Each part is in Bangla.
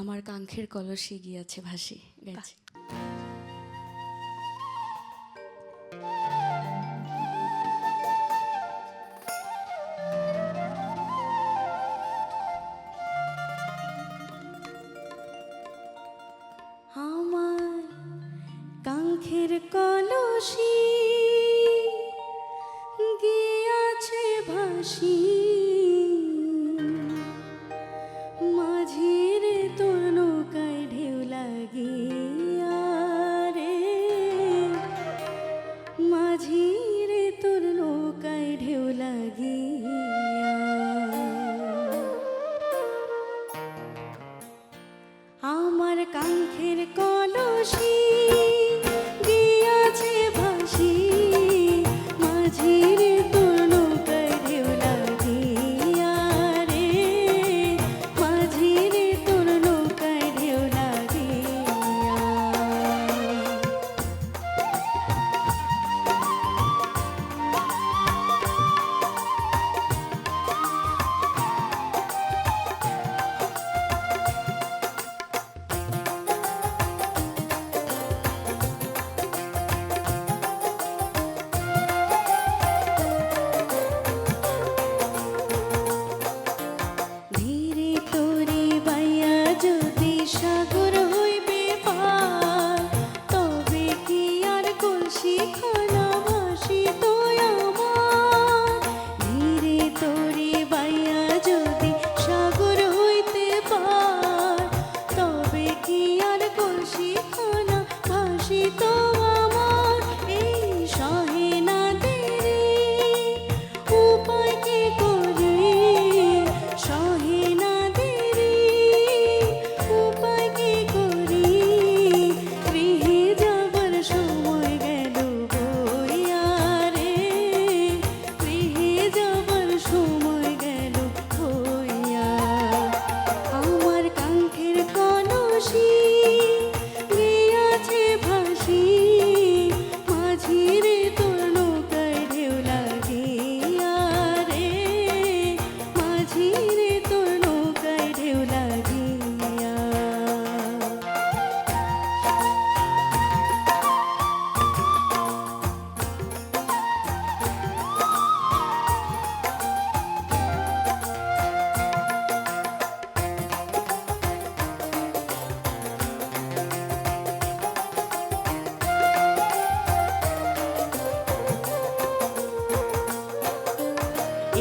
আমার কাঙ্ক্ষের কলসে গিয়াছে ভাসি গেছে। আমার কাঙ্ক্ষের কলসি গিয়াছে ভাসি, মাঝির তোর নৌকায় ঢেউ লাগিয়া রে, মাঝির তোর নৌকায় ঢেউ লাগিয়া। আমার কাঙ্ক্ষের কলসি গিয়াছে ভাসি, মাঝির তোর নৌকায় ঢেউ লাগিয়া রে, মাঝির তোর নৌকায় ঢেউ লাগিয়া। ধীরে তোরে বাইয়া যদি সাগর হইবে পার, তবে কি আর কলসি খানা ভাসিত আমার। ধীরে তোরে বাইয়া যদি সাগর হইতে পার, তবে কি আর কলসি খানা ভাসিত আমার। এই সহে না দেরি উপায় কি করি, সহে না দেরি উপায় কি করি। গৃহে যাবার সময় গেল বইয়া রে, গৃহে যাবার সময় গেল বইয়া। আমার কাঙ্ক্ষের কলসি গিয়াছে ভাসি, মাঝির তোর নৌকায় ঢেউ লাগিয়া রে, মাঝির তোর নৌকায় ঢেউ লাগিয়া।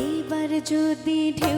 এইবার যদি ঢেউ